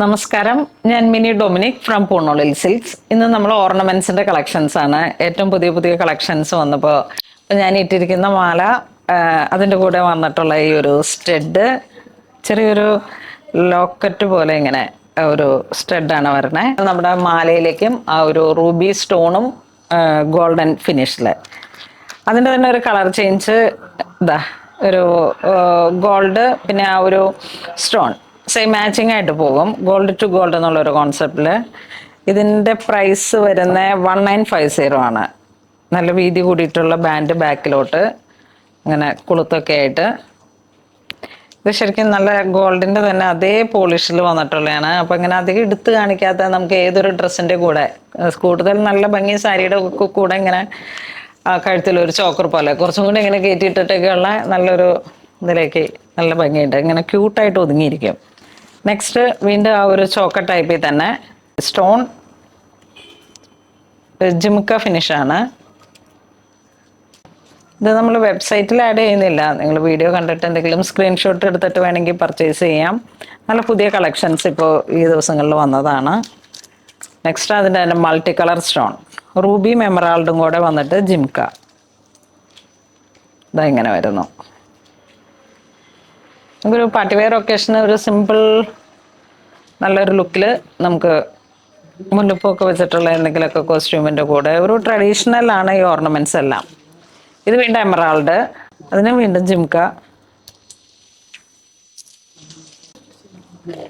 നമസ്കാരം, ഞാൻ mini Dominic from പൂർണ്ണോളിൽ silks. ഇന്ന് നമ്മൾ ഓർണമെന്റ്സിന്റെ കളക്ഷൻസ് ആണ്. ഏറ്റവും പുതിയ പുതിയ കളക്ഷൻസ് വന്നപ്പോൾ ഞാൻ ഇട്ടിരിക്കുന്ന മാല, അതിൻ്റെ കൂടെ വന്നിട്ടുള്ള ഈ ഒരു സ്റ്റഡ്, ചെറിയൊരു ലോക്കറ്റ് പോലെ ഇങ്ങനെ ഒരു സ്റ്റഡാണ് വരണേ. നമ്മുടെ മാലയിലേക്കും ആ ഒരു റൂബി സ്റ്റോണും ഗോൾഡൻ ഫിനിഷിൽ, അതിൻ്റെ തന്നെ ഒരു കളർ ചേഞ്ച് ഇതാ, ഒരു ഗോൾഡ് പിന്നെ ആ ഒരു സ്റ്റോൺ സെയിം മാച്ചിങ് ആയിട്ട് പോകും. ഗോൾഡ് ടു ഗോൾഡ് എന്നുള്ളൊരു കോൺസെപ്റ്റിൽ ഇതിൻ്റെ പ്രൈസ് വരുന്ന 1950 ആണ്. നല്ല വീതി കൂടിയിട്ടുള്ള ബാൻഡ് ബാക്കിലോട്ട് അങ്ങനെ കുളുത്തൊക്കെ ആയിട്ട്. ഇത് ശരിക്കും നല്ല ഗോൾഡിൻ്റെ തന്നെ അതേ പോളിഷിൽ വന്നിട്ടുള്ളതാണ്. അപ്പം ഇങ്ങനെ അധികം എടുത്ത് കാണിക്കാത്ത നമുക്ക് ഏതൊരു ഡ്രസ്സിൻ്റെ കൂടെ കൂടുതൽ നല്ല ഭംഗി സാരിയുടെ കൂടെ ഇങ്ങനെ കഴുത്തിലൊരു ചോക്കർ പോലെ കുറച്ചും കൂടി ഇങ്ങനെ കയറ്റിയിട്ടിട്ടൊക്കെയുള്ള നല്ലൊരു ഇതിലേക്ക് നല്ല ഭംഗിയുണ്ട്. ഇങ്ങനെ ക്യൂട്ടായിട്ട് ഒതുങ്ങിയിരിക്കും. നെക്സ്റ്റ് വീണ്ടും ആ ഒരു ചോക്കർ ടൈപ്പിൽ തന്നെ സ്റ്റോൺ ജിംക്ക ഫിനിഷാണ്. ഇത് നമ്മൾ വെബ്സൈറ്റിൽ ആഡ് ചെയ്യുന്നില്ല. നിങ്ങൾ വീഡിയോ കണ്ടിട്ട് എന്തെങ്കിലും സ്ക്രീൻഷോട്ട് എടുത്തിട്ട് വേണമെങ്കിൽ പർച്ചേസ് ചെയ്യാം. നല്ല പുതിയ കളക്ഷൻസ് ഇപ്പോൾ ഈ ദിവസങ്ങളിൽ വന്നതാണ്. നെക്സ്റ്റ് അതിൻ്റെ തന്നെ മൾട്ടി കളർ സ്റ്റോൺ റൂബിയും എമറാൾഡും കൂടെ വന്നിട്ട് ജിംക്ക. ഇതാ ഇങ്ങനെ വരുന്നു. നമുക്കൊരു പാർട്ടി വെയർ ഒക്കേഷന് ഒരു സിമ്പിൾ നല്ലൊരു ലുക്കിൽ നമുക്ക് മുല്ലപ്പൂക്കെ വെച്ചിട്ടുള്ള എന്തെങ്കിലുമൊക്കെ കോസ്റ്റ്യൂമിൻ്റെ കൂടെ ഒരു ട്രഡീഷണൽ ആണ് ഈ ഓർണമെന്റ്സ് എല്ലാം. ഇത് വീണ്ടും എമറാൾഡ്, അതിന് വീണ്ടും ജിംക്ക.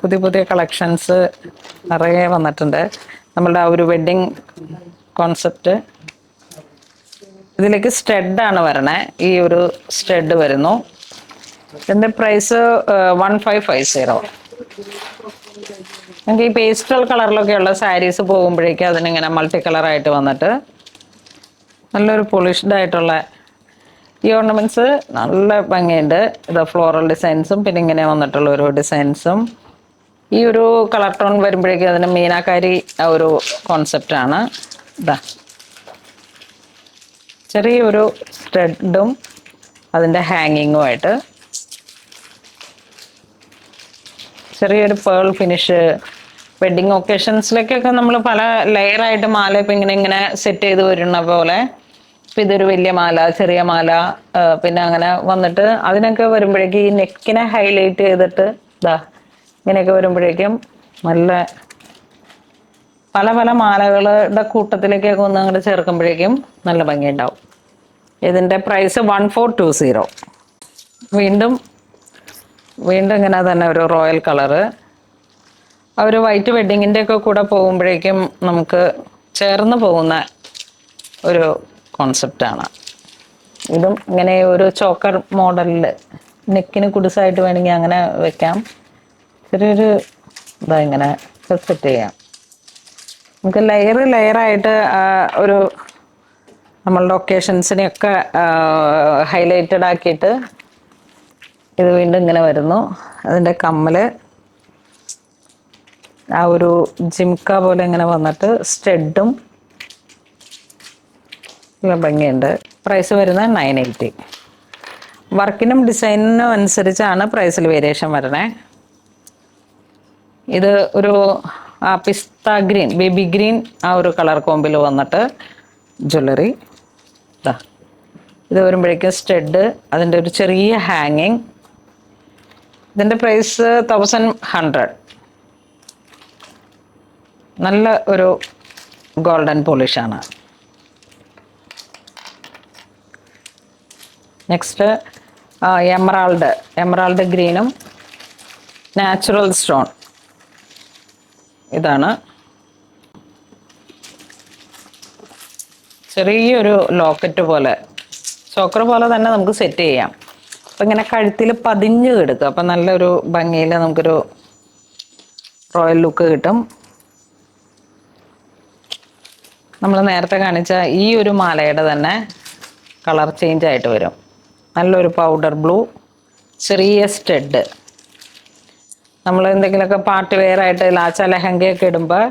പുതിയ പുതിയ കളക്ഷൻസ് നിറയെ വന്നിട്ടുണ്ട്. നമ്മളുടെ ആ ഒരു വെഡ്ഡിങ് കോൺസെപ്റ്റ് ഇതിലേക്ക് സ്റ്റഡാണ് വരണേ. ഈ ഒരു സ്റ്റഡ് വരുന്നു. ഇതിൻ്റെ പ്രൈസ് 1550. നമുക്ക് ഈ പേസ്റ്റൽ കളറിലൊക്കെയുള്ള സാരീസ് പോകുമ്പോഴേക്കും അതിനിങ്ങനെ മൾട്ടി കളറായിട്ട് വന്നിട്ട് നല്ലൊരു പോളിഷ്ഡ് ആയിട്ടുള്ള ഈ ഓർണമെന്റ്സ് നല്ല ഭംഗിയുണ്ട്. ഇത് ഫ്ലോറൽ ഡിസൈൻസും പിന്നെ ഇങ്ങനെ വന്നിട്ടുള്ള ഒരു ഡിസൈൻസും. ഈ ഒരു കളർ ടോൺ വരുമ്പോഴേക്കും അതിന് മീനാക്കാരി ആ ഒരു കോൺസെപ്റ്റാണ്. ഇതാ ചെറിയൊരു സ്റ്റഡും അതിൻ്റെ ഹാങ്ങിങ്ങുമായിട്ട് ചെറിയൊരു പേൾ ഫിനിഷ്. വെഡ്ഡിങ് ഒക്കേഷൻസിലേക്കൊക്കെ നമ്മൾ പല ലെയറായിട്ട് മാല ഇപ്പം ഇങ്ങനെ ഇങ്ങനെ സെറ്റ് ചെയ്ത് വരുന്ന പോലെ ഇപ്പം ഇതൊരു വലിയ മാല, ചെറിയ മാല, പിന്നെ അങ്ങനെ വന്നിട്ട് അതിനൊക്കെ വരുമ്പോഴേക്കും ഈ നെക്കിനെ ഹൈലൈറ്റ് ചെയ്തിട്ട് ഇതാ ഇങ്ങനെയൊക്കെ വരുമ്പോഴേക്കും നല്ല പല പല മാലകളുടെ കൂട്ടത്തിലേക്കൊക്കെ ഒന്ന് അങ്ങോട്ട് ചേർക്കുമ്പോഴേക്കും നല്ല ഭംഗിയുണ്ടാവും. ഇതിൻ്റെ പ്രൈസ് 1420. വീണ്ടും വീണ്ടും ഇങ്ങനെ തന്നെ ഒരു റോയൽ കളറ്, ആ ഒരു വൈറ്റ് വെഡ്ഡിങ്ങിൻ്റെ ഒക്കെ കൂടെ പോകുമ്പോഴേക്കും നമുക്ക് ചേർന്ന് പോകുന്ന ഒരു കോൺസെപ്റ്റാണ്. ഇതും ഇങ്ങനെ ഒരു ചോക്കർ മോഡലിൽ നെക്കിന് കുടിസായിട്ട് വേണമെങ്കിൽ അങ്ങനെ വെക്കാം. ചെറിയൊരു ഇതാ ഇങ്ങനെ സെറ്റ് ചെയ്യാം. നമുക്ക് ലെയറായിട്ട് ഒരു നമ്മളുടെ ഒക്കേഷൻസിനെയൊക്കെ ഹൈലൈറ്റഡ് ആക്കിയിട്ട് ഇത് വീണ്ടും ഇങ്ങനെ വരുന്നു. അതിൻ്റെ കമ്മൽ ആ ഒരു ജിംക്ക പോലെ ഇങ്ങനെ വന്നിട്ട് സ്റ്റഡും ഭംഗിയുണ്ട്. പ്രൈസ് വരുന്നത് 980. വർക്കിനും ഡിസൈനിനും അനുസരിച്ചാണ് പ്രൈസിൽ വേരിയേഷൻ വരണേ. ഇത് ഒരു പിസ്ത ഗ്രീൻ, ബേബി ഗ്രീൻ ആ ഒരു കളർ കോമ്പിൽ വന്നിട്ട് ജ്വല്ലറി. ഇത് വരുമ്പോഴേക്കും സ്റ്റഡ്, അതിൻ്റെ ഒരു ചെറിയ ഹാങ്ങിങ്. ഇതിൻ്റെ പ്രൈസ് 1100. നല്ല ഒരു ഗോൾഡൻ പോളിഷാണ്. നെക്സ്റ്റ് എമറാൾഡ് ഗ്രീനും നാച്ചുറൽ സ്റ്റോൺ. ഇതാണ് ചെറിയൊരു ലോക്കറ്റ് പോലെ, ചോക്കർ പോലെ തന്നെ നമുക്ക് സെറ്റ് ചെയ്യാം. അപ്പം ഇങ്ങനെ കഴുത്തിൽ പതിഞ്ഞ് കിടക്കും. അപ്പം നല്ലൊരു ഭംഗിയിൽ നമുക്കൊരു റോയൽ ലുക്ക് കിട്ടും. നമ്മൾ നേരത്തെ കാണിച്ച ഈ ഒരു മാലയുടെ തന്നെ കളർ ചേഞ്ച് ആയിട്ട് വരും. നല്ലൊരു പൗഡർ ബ്ലൂ, ചെറിയ സ്റ്റഡ്. നമ്മൾ എന്തെങ്കിലുമൊക്കെ പാർട്ടി വെയർ ആയിട്ട് ലാച്ച ലെഹങ്കയൊക്കെ ഇടുമ്പോൾ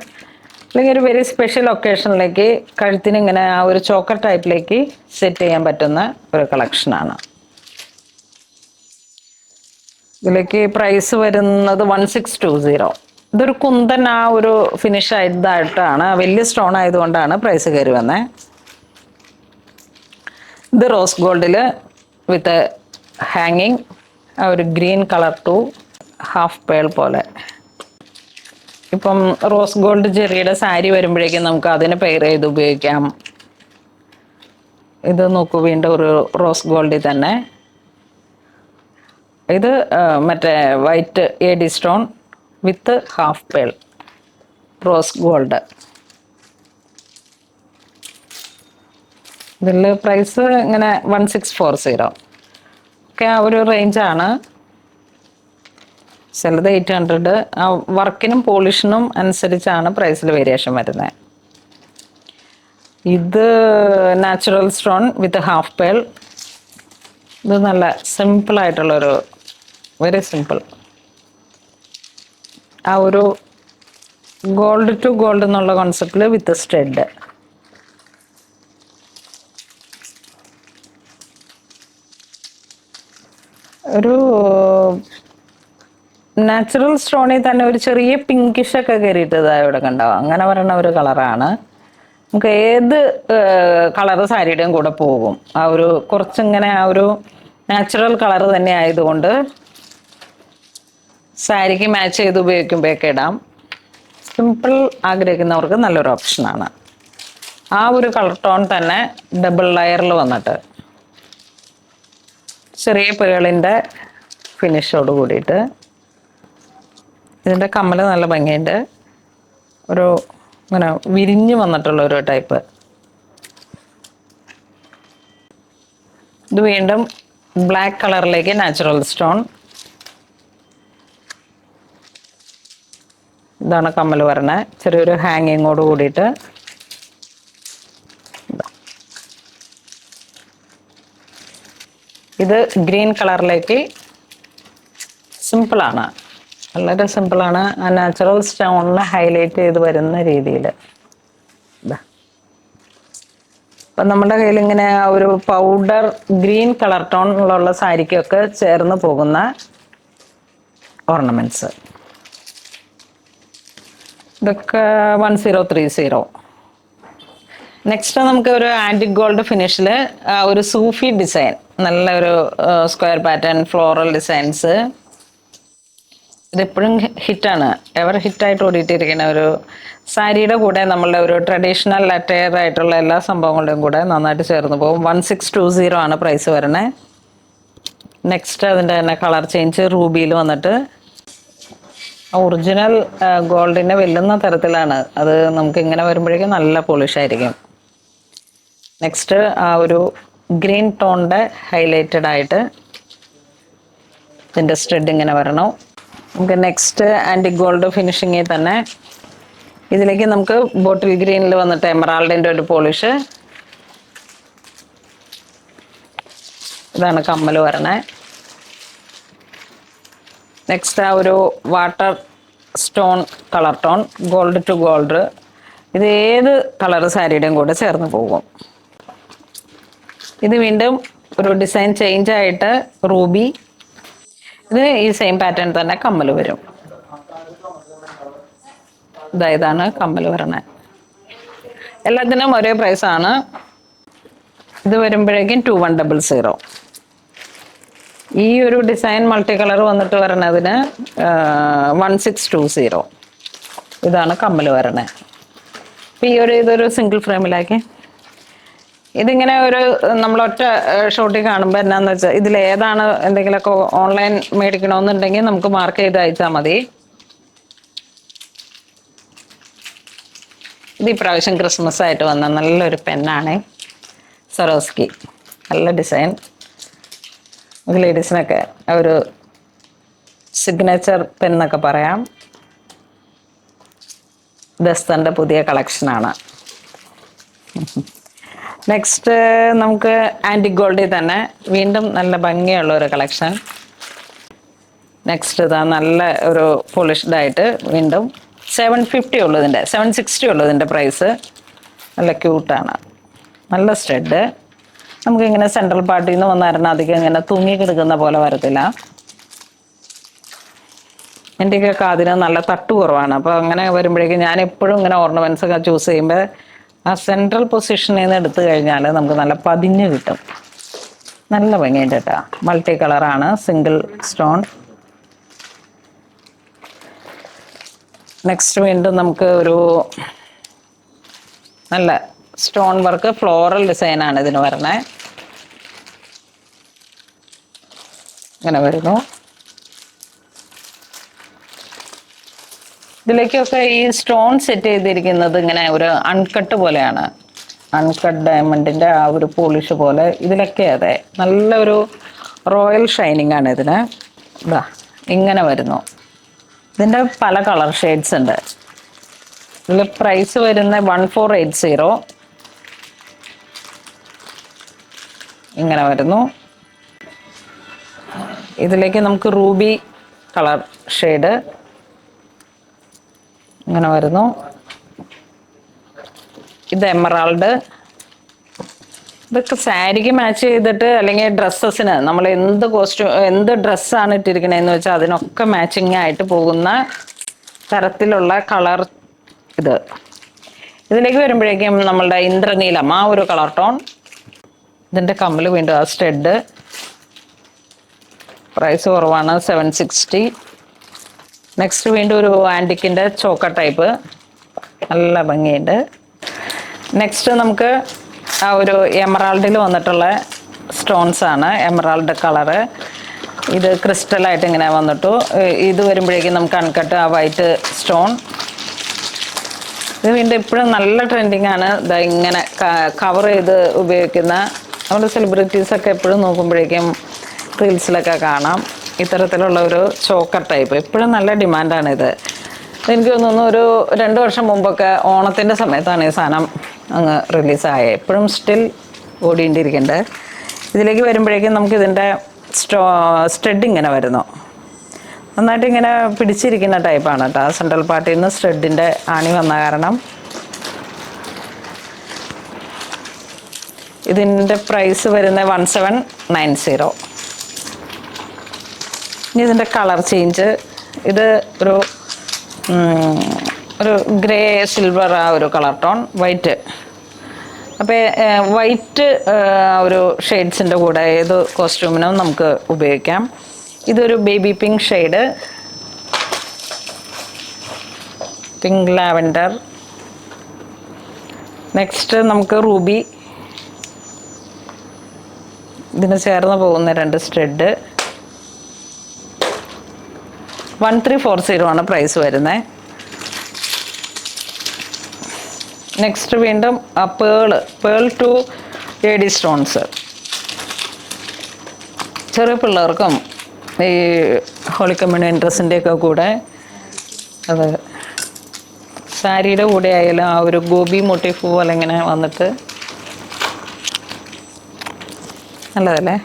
അല്ലെങ്കിൽ ഒരു വെരി സ്പെഷ്യൽ ഒക്കേഷനിലേക്ക് കഴുത്തിന് ഇങ്ങനെ ആ ഒരു ചോക്കർ ടൈപ്പിലേക്ക് സെറ്റ് ചെയ്യാൻ പറ്റുന്ന ഒരു കളക്ഷനാണ്. ഇതിലേക്ക് പ്രൈസ് വരുന്നത് 1620. ഇതൊരു കുന്തൻ ആ ഒരു ഫിനിഷ് ആയതായിട്ടാണ്, വലിയ സ്റ്റോൺ ആയതുകൊണ്ടാണ് പ്രൈസ് കയറി വന്നത്. ഇത് റോസ് ഗോൾഡിൽ വിത്ത് ഹാങ്ങിങ്, ആ ഒരു green colour to half pearl പോലെ. ഇപ്പം റോസ് ഗോൾഡ് ജെറിയുടെ സാരി വരുമ്പോഴേക്കും നമുക്ക് അതിന് പെയർ ചെയ്ത് ഉപയോഗിക്കാം. ഇത് നോക്കൂ, വീണ്ടും ഒരു റോസ് ഗോൾഡിൽ തന്നെ. ഇത് മറ്റേ white A D stone with half pearl rose gold. ഇതിൽ പ്രൈസ് ഇങ്ങനെ 1640 ഒക്കെ ആ ഒരു റേഞ്ചാണ്. ചിലത് 800. ആ വർക്കിനും പോളിഷിനും അനുസരിച്ചാണ് പ്രൈസിൽ വേരിയേഷൻ വരുന്നത്. ഇത് നാച്ചുറൽ സ്റ്റോൺ വിത്ത് ഹാഫ് പേൾ. ഇത് നല്ല സിമ്പിൾ ആയിട്ടുള്ളൊരു, വെരി സിമ്പിൾ. ആ ഒരു ഗോൾഡ് ടു ഗോൾഡ് എന്നുള്ള കോൺസെപ്റ്റിൽ വിത്ത് സ്റ്റഡ്. ഒരു നാച്ചുറൽ സ്റ്റോണിൽ തന്നെ ഒരു ചെറിയ പിങ്കിഷ് ഒക്കെ കയറിയിട്ടതായി ഇവിടെ കണ്ടാവും. അങ്ങനെ പറയുന്ന ഒരു കളറാണ്. നമുക്ക് ഏത് കളർ സാരിയുടെയും കൂടെ പോകും. ആ ഒരു കുറച്ചിങ്ങനെ ആ ഒരു നാച്ചുറൽ കളർ തന്നെ ആയതുകൊണ്ട് സാരിക്ക് മാച്ച് ചെയ്ത് ഉപയോഗിക്കുമ്പോഴൊക്കെ ഇടാം. സിമ്പിൾ ആഗ്രഹിക്കുന്നവർക്ക് നല്ലൊരു ഓപ്ഷനാണ്. ആ ഒരു കളർ ടോൺ തന്നെ ഡബിൾ ലെയറിൽ വന്നിട്ട് ചെറിയ പേളിൻ്റെ ഫിനിഷോട് കൂടിയിട്ട്. ഇതിൻ്റെ കമ്മൽ നല്ല ഭംഗിയുണ്ട്. ഒരു ഇങ്ങനെ വിരിഞ്ഞ് വന്നിട്ടുള്ള ഒരു ടൈപ്പ്. ഇത് വീണ്ടും ബ്ലാക്ക് കളറിലേക്ക് നാച്ചുറൽ സ്റ്റോൺ. ഇതാണ് കമ്മൽ പറഞ്ഞത്, ചെറിയൊരു ഹാങ്ങിങ്ങോട് കൂടിയിട്ട്. ഇത് ഗ്രീൻ കളറിലേക്ക് സിമ്പിളാണ്, വളരെ സിമ്പിളാണ്. ആ നാച്ചുറൽ സ്റ്റോണിനെ ഹൈലൈറ്റ് ചെയ്ത് വരുന്ന രീതിയിൽ. അപ്പം നമ്മുടെ കയ്യിൽ ഇങ്ങനെ ഒരു പൗഡർ ഗ്രീൻ കളർ ടോണിലുള്ള സാരിക്കൊക്കെ ചേർന്ന് പോകുന്ന ഓർണമെന്റ്സ്. ഇതൊക്കെ 1030. നെക്സ്റ്റ് നമുക്ക് ഒരു ആൻറ്റിക് ഗോൾഡ് ഫിനിഷിൽ ഒരു സൂഫി ഡിസൈൻ, നല്ല ഒരു സ്ക്വയർ പാറ്റേൺ ഫ്ലോറൽ ഡിസൈൻസ്. ഇതെപ്പോഴും ഹിറ്റാണ്, എവർ ഹിറ്റായിട്ട് ഓടിയിട്ടിരിക്കുന്ന ഒരു സാരിയുടെ കൂടെ നമ്മളുടെ ഒരു ട്രഡീഷണൽ അറ്റയർ ആയിട്ടുള്ള എല്ലാ സംഭവങ്ങളുടെയും കൂടെ നന്നായിട്ട് ചേർന്ന് പോകും. 1620 ആണ് പ്രൈസ് വരുന്നത്. നെക്സ്റ്റ് അതിൻ്റെ തന്നെ കളർ ചേഞ്ച് റൂബിയിൽ വന്നിട്ട് ഒറിജിനൽ ഗോൾഡിനെ വെല്ലുന്ന തരത്തിലാണ്. അത് നമുക്ക് ഇങ്ങനെ വരുമ്പോഴേക്കും നല്ല പോളിഷായിരിക്കും. നെക്സ്റ്റ് ആ ഒരു ഗ്രീൻ ടോണിൻ്റെ ഹൈലൈറ്റഡ് ആയിട്ട് ഇതിൻ്റെ സ്റ്റഡ് ഇങ്ങനെ വരണം. നമുക്ക് നെക്സ്റ്റ് ആൻറ്റിക് ഗോൾഡ് ഫിനിഷിങ്ങിൽ തന്നെ ഇതിലേക്ക് നമുക്ക് ബോട്ടിൽ ഗ്രീനിൽ വന്നിട്ട് എമറാൾഡിൻ്റെ ഒരു പോളിഷ്. ഇതാണ് കമ്മൽ വരണേ. നെക്സ്റ്റ് ആ ഒരു water stone colour tone gold to gold. ഇത് ഏത് കളർ സാരിയുടെയും കൂടെ ചേർന്ന് പോകും. ഇത് വീണ്ടും ഒരു ഡിസൈൻ ചേഞ്ച് ആയിട്ട് റൂബി. ഇത് ഈ സെയിം പാറ്റേൺ തന്നെ കമ്മൽ വരും. ഇതാണ് കമ്മൽ വരണേ. എല്ലാത്തിനും ഒരേ പ്രൈസാണ്. ഇത് വരുമ്പോഴേക്കും 2100. ഈ ഒരു ഡിസൈൻ മൾട്ടി കളർ വന്നിട്ട് വരണതിന് 1620. ഇതാണ് കമ്മൽ വരണേ. അപ്പം ഇതൊരു സിംഗിൾ ഫ്രെയിമിലാക്കി ഇതിങ്ങനെ ഒരു നമ്മളൊറ്റ ഷോട്ടിൽ കാണുമ്പോൾ എന്നാന്ന് വെച്ചാൽ ഇതിലേതാണ് എന്തെങ്കിലുമൊക്കെ ഓൺലൈൻ മേടിക്കണമെന്നുണ്ടെങ്കിൽ നമുക്ക് മാർക്ക് ചെയ്ത് അയച്ചാൽ മതി. ഇത് ഇപ്രാവശ്യം ക്രിസ്മസ് ആയിട്ട് വന്ന നല്ലൊരു പെന്നാണ്, സറോസ്കി. നല്ല ഡിസൈൻ. ലേഡീസിനൊക്കെ ഒരു സിഗ്നേച്ചർ പെൻ എന്നൊക്കെ പറയാം. ദസ്തൻ്റെ പുതിയ കളക്ഷനാണ്. നെക്സ്റ്റ് നമുക്ക് ആൻറ്റിക് ഗോൾഡിൽ തന്നെ വീണ്ടും നല്ല ഭംഗിയുള്ള ഒരു കളക്ഷൻ. നെക്സ്റ്റ് ഇതാ നല്ല ഒരു പോളിഷ്ഡ് ആയിട്ട് വീണ്ടും 750 ഉള്ളതിൻ്റെ 760 ഉള്ളതിൻ്റെ പ്രൈസ്. നല്ല ക്യൂട്ടാണ്, നല്ല സ്റ്റഡ്. നമുക്കിങ്ങനെ സെൻട്രൽ പാർട്ടിൽ നിന്ന് വന്നായിരുന്നു, അധികം ഇങ്ങനെ തൂങ്ങി കിടക്കുന്ന പോലെ വരത്തില്ല. എൻ്റെയൊക്കെ കാതിന് നല്ല തട്ട് കുറവാണ്. അപ്പോൾ അങ്ങനെ വരുമ്പോഴേക്കും ഞാൻ എപ്പോഴും ഇങ്ങനെ ഓർണമെന്റ്സ് ഒക്കെ ചൂസ് ചെയ്യുമ്പോൾ ആ സെൻട്രൽ പൊസിഷനിൽ നിന്ന് എടുത്തു കഴിഞ്ഞാൽ നമുക്ക് നല്ല പതിഞ്ഞ് കിട്ടും. നല്ല ഭംഗിയുണ്ട് കേട്ടോ. മൾട്ടി കളറാണ്, സിംഗിൾ സ്റ്റോൺ. നെക്സ്റ്റ് വീണ്ടും നമുക്ക് ഒരു നല്ല സ്റ്റോൺ വർക്ക് ഫ്ലോറൽ ഡിസൈനാണ് ഇതിന് വരുന്നത്. ഇങ്ങനെ വരുന്നു. ഇതിലേക്കൊക്കെ ഈ സ്റ്റോൺ സെറ്റ് ചെയ്തിരിക്കുന്നത് ഇങ്ങനെ ഒരു അൺകട്ട് പോലെയാണ്. അൺകട്ട് ഡയമണ്ടിന്റെ ആ ഒരു പോളിഷ് പോലെ ഇതിലൊക്കെ അതെ. നല്ലൊരു റോയൽ ഷൈനിങ് ആണ് ഇതിന്. ഇതാ ഇങ്ങനെ വരുന്നു. ഇതിൻ്റെ പല കളർ ഷെയ്ഡ്സ് ഉണ്ട്. ഇതിൽ പ്രൈസ് വരുന്ന 1480. ഇങ്ങനെ വരുന്നു. ഇതിലേക്ക് നമുക്ക് റൂബി കളർ ഷെയ്ഡ് ഇങ്ങനെ വരുന്നു. ഇത് എമറാൾഡ്. ഇതൊക്കെ സാരിക്ക് മാച്ച് ചെയ്തിട്ട് അല്ലെങ്കിൽ ഡ്രസ്സസിന് നമ്മൾ എന്ത് ഡ്രസ്സാണ് ഇട്ടിരിക്കണേന്ന് വെച്ചാൽ അതിനൊക്കെ മാച്ചിങ് ആയിട്ട് പോകുന്ന തരത്തിലുള്ള കളർ ഇത്. ഇതിലേക്ക് വരുമ്പോഴേക്കും നമ്മളുടെ ഇന്ദ്രനീലം ആ ഒരു കളർ ടോൺ. ഇതിൻ്റെ കമ്മൽ വീണ്ടും ആ സ്റ്റഡ്. പ്രൈസ് കുറവാണ്, 760. നെക്സ്റ്റ് വീണ്ടും ഒരു ആൻറ്റിക്കിൻ്റെ ചോക്ക ടൈപ്പ്, നല്ല ഭംഗിയുണ്ട്. നെക്സ്റ്റ് നമുക്ക് ആ ഒരു എമറാൾഡിൽ വന്നിട്ടുള്ള സ്റ്റോൺസ് ആണ്. Emerald colour. ഇത് ക്രിസ്റ്റലായിട്ട് ഇങ്ങനെ വന്നിട്ടു. ഇത് വരുമ്പോഴേക്കും നമുക്ക് അൺകട്ട് ആ വൈറ്റ് സ്റ്റോൺ. ഇത് വീണ്ടും ഇപ്പോഴും നല്ല ട്രെൻഡിങ് ആണ്. ഇതാ ഇങ്ങനെ കവർ ചെയ്ത് ഉപയോഗിക്കുന്ന നമ്മുടെ സെലിബ്രിറ്റീസൊക്കെ എപ്പോഴും നോക്കുമ്പോഴേക്കും റീൽസിലൊക്കെ കാണാം ഇത്തരത്തിലുള്ള ഒരു ചോക്കർ ടൈപ്പ്. എപ്പോഴും നല്ല ഡിമാൻഡാണ് ഇത്. എനിക്ക് തോന്നുന്നു ഒരു 2 വർഷം മുമ്പൊക്കെ ഓണത്തിൻ്റെ സമയത്താണ് ഈ സാധനം അങ്ങ് റിലീസായത്. എപ്പോഴും സ്റ്റിൽ ഓടിണ്ടിരിക്കുന്നുണ്ട്. ഇതിലേക്ക് വരുമ്പോഴേക്കും നമുക്ക് ഇതിൻ്റെ സ്റ്റഡ് ഇങ്ങനെ വരുന്നു. നന്നായിട്ട് ഇങ്ങനെ പിടിച്ചിരിക്കുന്ന ടൈപ്പാണ് കേട്ടോ. സെൻട്രൽ പാർട്ടിൽ നിന്ന് സ്റ്റഡിൻ്റെ ആണി വന്ന കാരണം. ഇതിൻ്റെ പ്രൈസ് വരുന്നത് 1790. ഇനി ഇതിൻ്റെ കളർ ചേഞ്ച്. ഇത് ഒരു ഗ്രേ സിൽവർ ആ ഒരു കളർ ടോൺ, വൈറ്റ്. അപ്പോൾ വൈറ്റ് ഒരു ഷെയ്ഡ്സിൻ്റെ കൂടെ ഏത് കോസ്റ്റ്യൂമിനും നമുക്ക് ഉപയോഗിക്കാം. ഇതൊരു baby pink shade, pink lavender. Next നമുക്ക് റൂബി. ഇതിന് ചേർന്ന് പോകുന്ന 2 സ്റ്റഡ്. 1340 ആണ് പ്രൈസ് വരുന്നത്. നെക്സ്റ്റ് വീണ്ടും പേൾ ടു എഡി സ്റ്റോൺസ്. ചെറിയ പിള്ളേർക്കും ഈ ഹോളി കമ്മ്യൂണിയൻ ഡ്രസ്സിൻ്റെയൊക്കെ കൂടെ, അത് സാരിയുടെ കൂടെ ആയാലും ആ ഒരു ഗോപി മോട്ടീഫ് പോലെ ഇങ്ങനെ വന്നിട്ട് നല്ലതല്ലേ.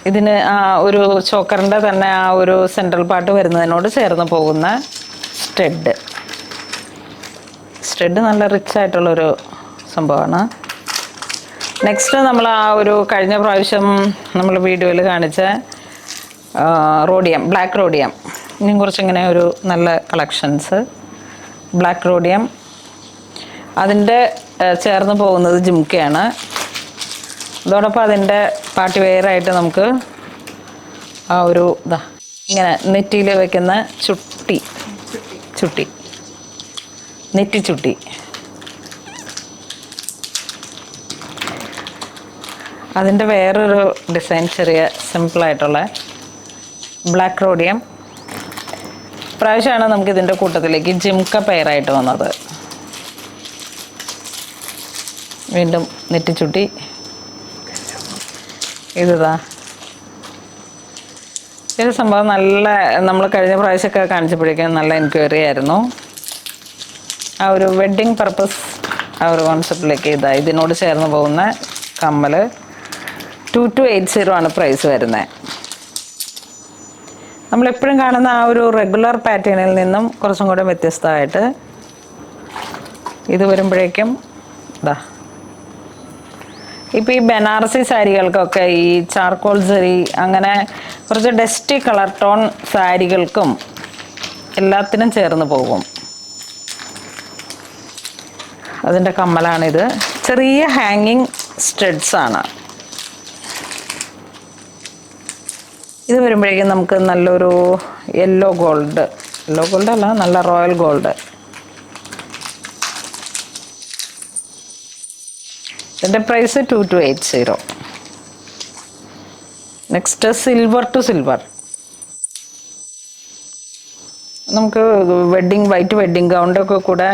ഇതിന് ആ ഒരു ചോക്കറിൻ്റെ തന്നെ ആ ഒരു സെൻട്രൽ പാർട്ട് വരുന്നതിനോട് ചേർന്ന് പോകുന്ന സ്റ്റഡ് നല്ല റിച്ച് ആയിട്ടുള്ളൊരു സംഭവമാണ്. നെക്സ്റ്റ് നമ്മൾ ആ ഒരു കഴിഞ്ഞ പ്രാവശ്യം നമ്മൾ വീഡിയോയിൽ കാണിച്ച റോഡിയം, ബ്ലാക്ക് റോഡിയം. ഇനിയും കുറച്ചിങ്ങനെ ഒരു നല്ല കളക്ഷൻസ്. Black rhodium. അതിൻ്റെ ചേർന്ന് പോകുന്നത് ജിംക്കയാണ്. അതോടൊപ്പം അതിൻ്റെ പാർട്ടി വെയറായിട്ട് നമുക്ക് ആ ഒരു ഇങ്ങനെ നെറ്റിയിൽ വെക്കുന്ന ചുട്ടി, നെറ്റി ചുട്ടി. അതിൻ്റെ വേറൊരു ഡിസൈൻ, ചെറിയ സിമ്പിളായിട്ടുള്ള ബ്ലാക്ക് റോഡിയം. പ്രാവശ്യമാണ് നമുക്ക് ഇതിൻ്റെ കൂട്ടത്തിലേക്ക് ജിംക്ക പെയറായിട്ട് വന്നത്. വീണ്ടും നെറ്റിച്ചുട്ടി. ഇത് സംഭവം നല്ല, നമ്മൾ കഴിഞ്ഞ പ്രാവശ്യമൊക്കെ കാണിച്ചപ്പോഴേക്കും നല്ല എൻക്വയറി ആയിരുന്നു. ആ ഒരു വെഡ്ഡിങ് പർപ്പസ് ആ ഒരു കോൺസെപ്റ്റിലേക്ക് ഇതിനോട് ചേർന്ന് പോകുന്ന കമ്മൽ. 2280 ആണ് പ്രൈസ് വരുന്നത്. നമ്മളെപ്പോഴും കാണുന്ന ആ ഒരു റെഗുലർ പാറ്റേണിൽ നിന്നും കുറച്ചും കൂടെ വ്യത്യസ്തമായിട്ട് ഇത് വരുമ്പോഴേക്കും ഇപ്പം ഈ ബനാറസി സാരികൾക്കൊക്കെ ഈ ചാർക്കോൾ സരി അങ്ങനെ കുറച്ച് ഡസ്റ്റി കളർ ടോൺ സാരികൾക്കും എല്ലാത്തിനും ചേർന്ന് പോകും. അതിൻ്റെ കമ്മലാണിത്. ചെറിയ ഹാങ്ങിങ് സ്റ്റഡ്സ് ആണ്. ഇത് വരുമ്പോഴേക്കും നമുക്ക് നല്ലൊരു യെല്ലോ ഗോൾഡ് അല്ല, നല്ല റോയൽ ഗോൾഡ്. ഇതിൻ്റെ price 2280. Next silver to silver. നമുക്ക് വൈറ്റ് വെഡ്ഡിങ് ഗൗണിൻ്റെ ഒക്കെ കൂടെ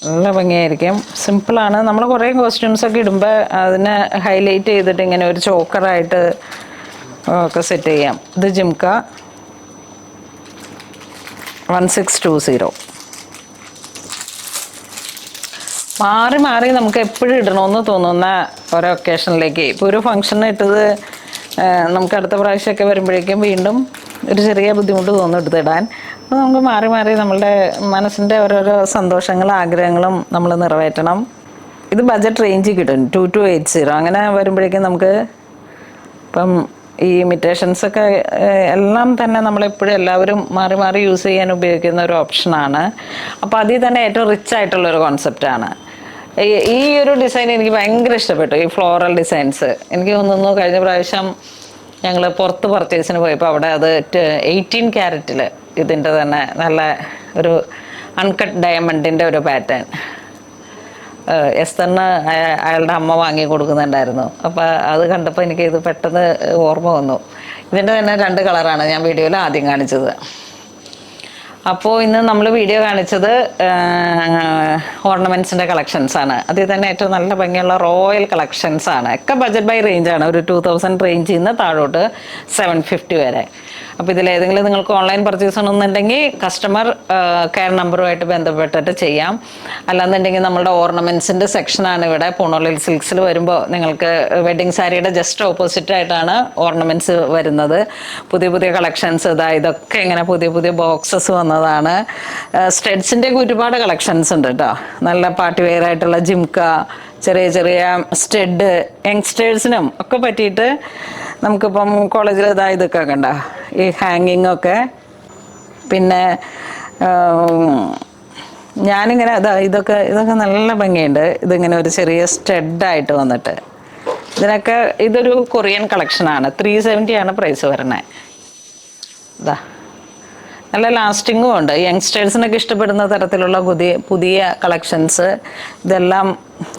നല്ല ഭംഗിയായിരിക്കും. സിമ്പിളാണ്. നമ്മൾ കുറേ കോസ്റ്റ്യൂംസൊക്കെ ഇടുമ്പോൾ അതിനെ ഹൈലൈറ്റ് ചെയ്തിട്ട് ഇങ്ങനെ ഒരു ചോക്കറായിട്ട് ഒക്കെ സെറ്റ് ചെയ്യാം. ഇത് ജിംക 1620. മാറി മാറി നമുക്ക് എപ്പോഴും ഇടണമെന്ന് തോന്നുന്ന ഓരോ ഒക്കേഷനിലേക്ക്. ഇപ്പോൾ ഒരു ഫംഗ്ഷന് ഇട്ടത് നമുക്ക് അടുത്ത പ്രാവശ്യമൊക്കെ വരുമ്പോഴേക്കും വീണ്ടും ഒരു ചെറിയ ബുദ്ധിമുട്ട് തോന്നും എടുത്തിടാൻ. അപ്പോൾ നമുക്ക് മാറി മാറി നമ്മളുടെ മനസ്സിൻ്റെ ഓരോരോ സന്തോഷങ്ങളും ആഗ്രഹങ്ങളും നമ്മൾ നിറവേറ്റണം. ഇത് ബഡ്ജറ്റ് റേഞ്ചിൽ കിട്ടും 2280. അങ്ങനെ വരുമ്പോഴേക്കും നമുക്ക് ഇപ്പം ഈ ഇമിറ്റേഷൻസൊക്കെ എല്ലാം തന്നെ നമ്മളെപ്പോഴും എല്ലാവരും മാറി മാറി യൂസ് ചെയ്യാൻ ഉപയോഗിക്കുന്ന ഒരു ഓപ്ഷനാണ്. അപ്പോൾ അതിൽ തന്നെ ഏറ്റവും റിച്ച് ആയിട്ടുള്ളൊരു കോൺസെപ്റ്റാണ്. ഈ ഒരു ഡിസൈൻ എനിക്ക് ഭയങ്കര ഇഷ്ടപ്പെട്ടു. ഈ ഫ്ലോറൽ ഡിസൈൻസ് എനിക്ക് തോന്നുന്നു കഴിഞ്ഞ പ്രാവശ്യം ഞങ്ങൾ പുറത്ത് പർച്ചേസിന് പോയപ്പോൾ അവിടെ അത് 18 ക്യാരറ്റിൽ ഇതിൻ്റെ തന്നെ നല്ല ഒരു അൺകട്ട് ഡയമണ്ടിൻ്റെ ഒരു പാറ്റേൺ എസ്തറിന് അയാളുടെ അമ്മ വാങ്ങി കൊടുക്കുന്നുണ്ടായിരുന്നു. അപ്പോൾ അത് കണ്ടപ്പോൾ എനിക്ക് ഇത് പെട്ടെന്ന് ഓർമ്മ വന്നു. ഇതിൻ്റെ തന്നെ 2 കളറാണ് ഞാൻ വീഡിയോയിൽ ആദ്യം കാണിച്ചത്. അപ്പോൾ ഇന്ന് നമ്മൾ വീഡിയോ കാണിച്ചത് ഓർണമെൻറ്റ്സിൻ്റെ കളക്ഷൻസാണ്. അതിൽ തന്നെ ഏറ്റവും നല്ല ഭംഗിയുള്ള റോയൽ കളക്ഷൻസാണ്. ഒക്കെ ബഡ്ജറ്റ് ബൈ റേഞ്ചാണ്. ഒരു 2000 റേഞ്ചിൽ നിന്ന് താഴോട്ട് 750 വരെ. അപ്പോൾ ഇതിലേതെങ്കിലും നിങ്ങൾക്ക് ഓൺലൈൻ പർച്ചേസ് ചെയ്യണമെന്നുണ്ടെങ്കിൽ കസ്റ്റമർ കെയർ നമ്പറുമായിട്ട് ബന്ധപ്പെട്ടിട്ട് ചെയ്യാം. അല്ലാന്നുണ്ടെങ്കിൽ നമ്മളുടെ ഓർണമെൻറ്റ്സിൻ്റെ സെക്ഷനാണ് ഇവിടെ പൂണോളിൽ സിൽക്സിൽ വരുമ്പോൾ നിങ്ങൾക്ക് വെഡ്ഡിങ് സാരിയുടെ ജസ്റ്റ് ഓപ്പോസിറ്റ് ആയിട്ടാണ് ഓർണമെൻറ്റ്സ് വരുന്നത്. പുതിയ പുതിയ കളക്ഷൻസ് ഇതൊക്കെ ഇങ്ങനെ പുതിയ പുതിയ ബോക്സസ് വന്നതാണ്. സ്റ്റഡ്സിൻ്റെ ഒരുപാട് കളക്ഷൻസ് ഉണ്ട് കേട്ടോ. നല്ല പാർട്ടി വെയർ ആയിട്ടുള്ള ജിംക, ചെറിയ ചെറിയ സ്റ്റഡ്, യങ്സ്റ്റേഴ്സിനും ഒക്കെ പറ്റിയിട്ട് നമുക്കിപ്പം കോളേജിൽ ഇതൊക്കെ കണ്ട ഈ ഹാങ്ങിങ് ഒക്കെ. പിന്നെ ഞാനിങ്ങനെ ഇതൊക്കെ നല്ല ഭംഗിയുണ്ട്. ഇതിങ്ങനെ ഒരു ചെറിയ സ്റ്റഡായിട്ട് വന്നിട്ട് ഇതൊരു കൊറിയൻ കളക്ഷനാണ്. 370 ആണ് പ്രൈസ് വരണേ. നല്ല ലാസ്റ്റിങ്ങും ഉണ്ട്. യങ്സ്റ്റേഴ്സിനൊക്കെ ഇഷ്ടപ്പെടുന്ന തരത്തിലുള്ള പുതിയ കളക്ഷൻസ്. ഇതെല്ലാം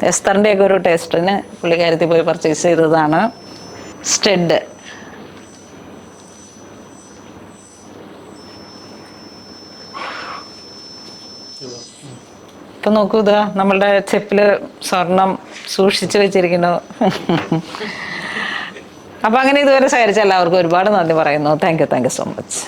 എസ്തറിൻ്റെയൊക്കെ ഒരു ടേസ്റ്റിന് പുള്ളിക്കാരത്തിൽ പോയി പർച്ചേസ് ചെയ്തതാണ്. സ്റ്റഡ് ഇപ്പം നോക്കൂ, നമ്മളുടെ ചെപ്പിൽ സ്വർണം സൂക്ഷിച്ചു വെച്ചിരിക്കുന്നു. അപ്പം അങ്ങനെ ഇതുവരെ സഹകരിച്ച എല്ലാവർക്കും ഒരുപാട് നന്ദി പറയുന്നു. Thank you so much.